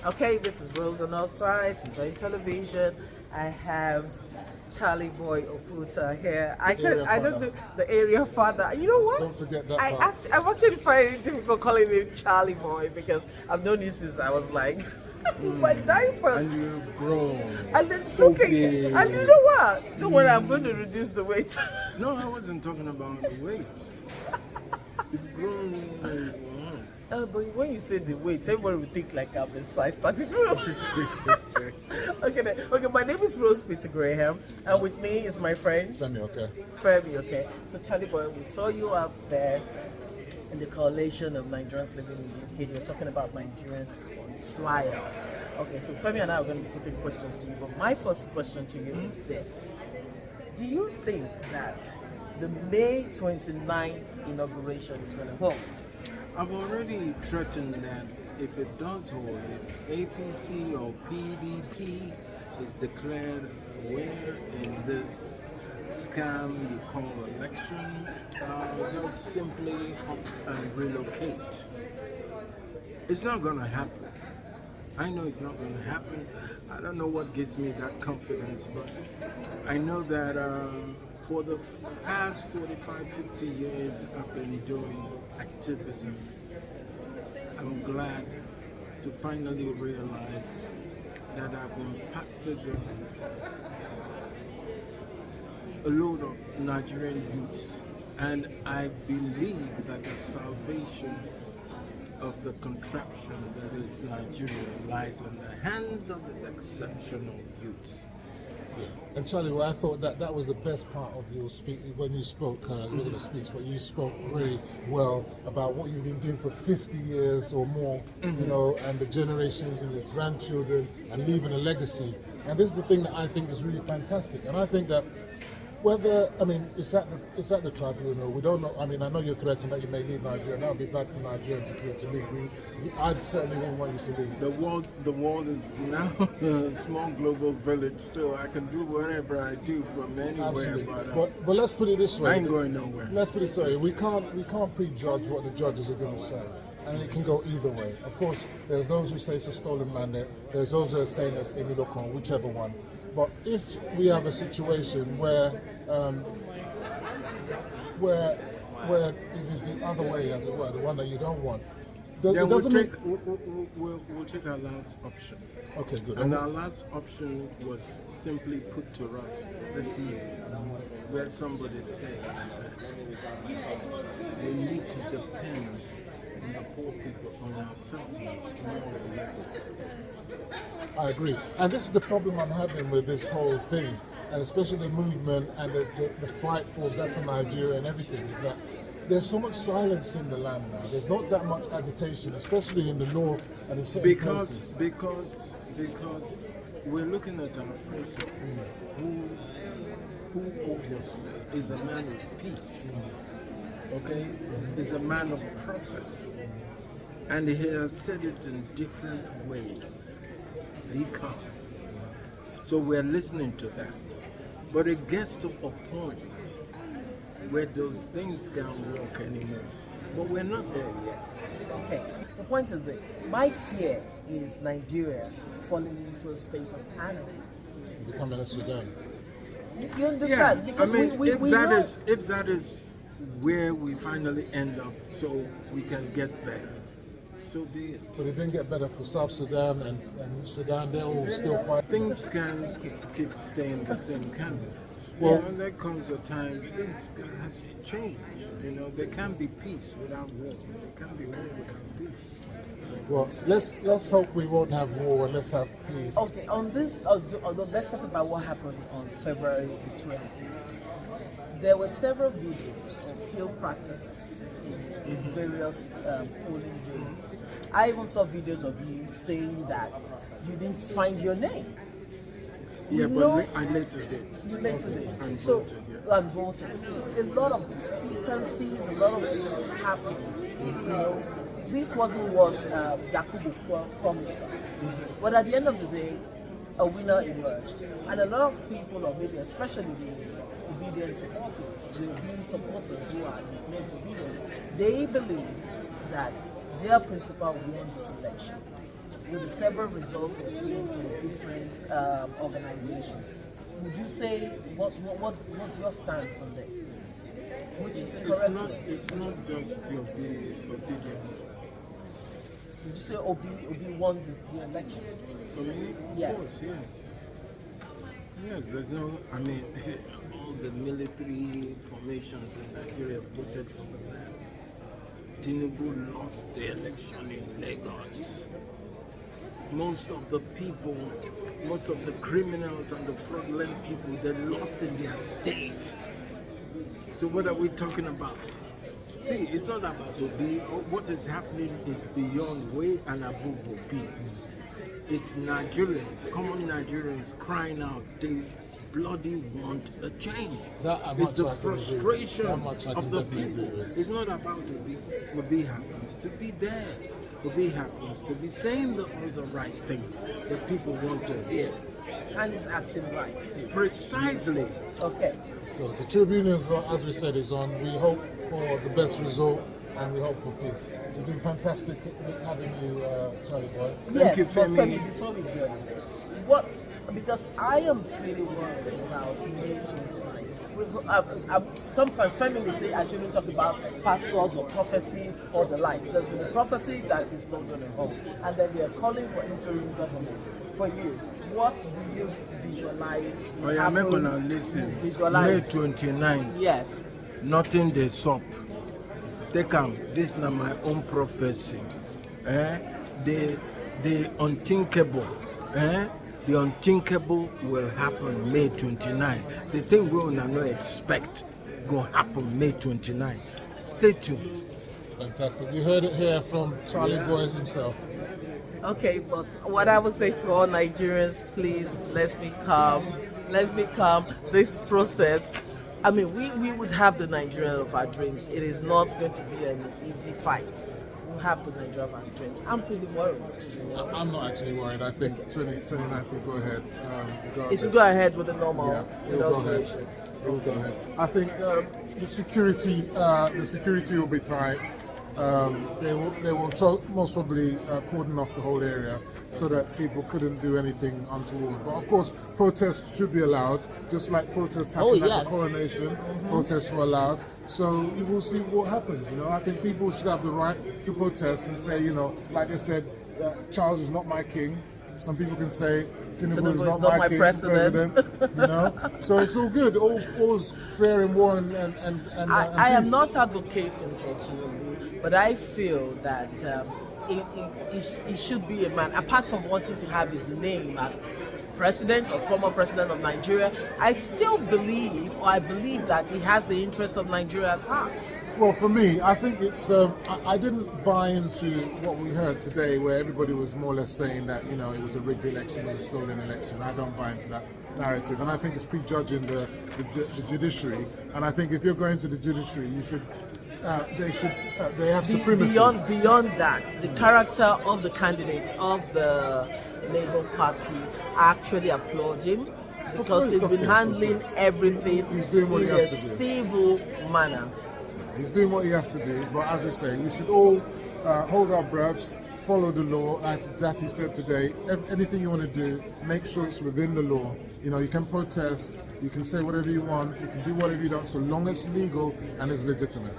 Okay, this is Rose on all sides, enjoying television. I have Charlie Boy Oputa here. I don't know the area father. You know what? Don't forget that part. I'm actually finding it difficult calling him Charlie Boy because I've known you since I was like my diapers. And you've grown. And then so look at you. big. And you know what? Don't worry, I'm going to reduce the weight. No, I wasn't talking about the weight. You've grown. But when you say the weight, everybody will think like I'm in size 32. Okay, my name is Rose Peter Graham, and with me is my friend Femi, okay. Femi, okay? So Charlie Boy, we saw you up there in the coalition of Nigerians living in the UK. You're talking about Nigerian on trial. Okay, so Femi and I are going to be putting questions to you, but my first question to you is this. Do you think that the May 29th inauguration is going to hold? I've already threatened that if it does hold, if APC or PDP is declared winner in this scam you call election, they'll simply up and relocate. It's not going to happen. I know it's not going to happen. I don't know what gives me that confidence, but I know that for the past 45, 50 years I've been doing activism. I'm glad to finally realize that I've impacted a load of Nigerian youths, and I believe that the salvation of the contraption that is Nigeria lies in the hands of its exceptional youths. Yeah. And Charlie, well, I thought that was the best part of your speech when you spoke. It wasn't a speech, but you spoke really well about what you've been doing for 50 years or more, you know, and the generations and your grandchildren, and leaving a legacy. And this is the thing that I think is really fantastic. And I think that whether, I mean, it's at the tribunal. We don't know. I mean, I know you're threatening that you may leave Nigeria. That would be bad for Nigeria to leave. I'd certainly wouldn't want you to leave. The world is now a small global village, so I can do whatever I do from anywhere. Absolutely. But let's put it this way. I ain't going nowhere. Let's put it this way. We can't prejudge what the judges are going to say, and it can go either way. Of course, there's those who say it's a stolen mandate. There's those who are saying it's Inauguration, whichever one. But if we have a situation where it is the other way, as it were, the one that you don't want, we'll take our last option. Okay, good. And our last option was simply put to us this evening, where somebody said that we need to depend on the poor people, on ourselves, more or less. I agree. And this is the problem I'm having with this whole thing, and especially the movement and the fight for better Nigeria and everything, is that there's so much silence in the land now. There's not that much agitation, especially in the north and in certain places. Because we're looking at our person who obviously is a man of peace, okay, is a man of process, and he has said it in different ways. He can't. So we're listening to that. But it gets to a point where those things can't work anymore. But we're not there yet. Okay. The point is that my fear is Nigeria falling into a state of anarchy. Becoming a Sudan. You understand? Yeah, because I mean, we know. if that is where we finally end up, so we can get there, so be it. So they didn't get better for South Sudan and Sudan. They're all still fighting. Things can keep staying the same kind. Well, there comes a time things has to change. You know, there can be peace without war. There can be war without peace. Well, let's hope we won't have war and let's have peace. Okay, on this, let's talk about what happened on February 25th. There were several videos of hill practices in various polling units. I even saw videos of you saying that you didn't find your name. Yeah, but I later did. You later did. And So, voted, yeah. and voted. So a lot of discrepancies, a lot of things happened. You know, this wasn't what Jacobo promised us. But at the end of the day, a winner emerged. And a lot of people, or maybe especially the obedient supporters, the obedient supporters who are named obedient, they believe that their principal won this election. with the several results we're seeing from different organizations, would you say what's your stance on this? Which is the correct way? It's not just your obedience. Would you say Obi won the election? For me, of Yes. course, yes. Yes, there's no, I mean, all the military formations in Nigeria voted for the man. Tinubu lost the election in Lagos. Most of the people, most of the criminals and the fraudulent people, they lost in their state. So what are we talking about? See, it's not about Obi. What is happening is beyond, way and above Obi. It's Nigerians, common Nigerians crying out. They bloody want a change. It's the frustration of the people. It's not about Obi. Obi happens to be there. Obi happens to be saying all the right things that people want to hear. And he's acting right too. Precisely. Okay. So the Tribune is, as we said, is on. We hope for the best result and we hope for peace. It's been fantastic having you, Charly boy. Yes, you, but Femi. Femi, before we go, because I am pretty worried about May 29th. Sometimes Femi will say I shouldn't talk about pastors or prophecies or the likes. There's been a prophecy that is not going to hold, and then they are calling for interim government. For you, what do you visualize? I am not gonna listen. May Visualize. 29. Yes. Nothing they stop. They come. This is not my own prophecy. The unthinkable. The unthinkable will happen May 29. The thing we will not expect go happen May 29. Stay tuned. Fantastic. You heard it here from Charly boy himself. Okay, but what I would say to all Nigerians, please, let's be calm. Let's be calm. This process, I mean, we would have the Nigeria of our dreams. It is not going to be an easy fight. We'll have the Nigeria of our dreams. I'm pretty worried. I'm not actually worried. I think 29th will go ahead. It will go ahead with the normal Yeah, it will go ahead. inauguration. It will go ahead. I think the security will be tight. They will most probably cordon off the whole area so that people couldn't do anything untoward. But of course, protests should be allowed, just like protests happened at the coronation. Protests were allowed. So you will see what happens. I think people should have the right to protest and say, like I said, Charles is not my king. Some people can say Tinubu is not my king, president. So it's all good. All's fair in war and I am peace. not advocating for Tinubu, but I feel that he should be a man. Apart from wanting to have his name as president or former president of Nigeria, I still believe, or I believe that he has the interest of Nigeria at heart. Well, for me, I think it's. I didn't buy into what we heard today, where everybody was more or less saying that it was a rigged election, it was a stolen election. I don't buy into that narrative, and I think it's prejudging the judiciary. And I think if you're going to the judiciary, you should. They have supremacy. Beyond that, the character of the candidates of the Labour Party actually applaud him because he's been handling everything in a civil manner. He's doing what he has to do, but as we say, we should all hold our breaths, follow the law, as Dati said today. Anything you want to do, make sure it's within the law. You can protest, you can say whatever you want, you can do whatever you want, so long as it's legal and it's legitimate.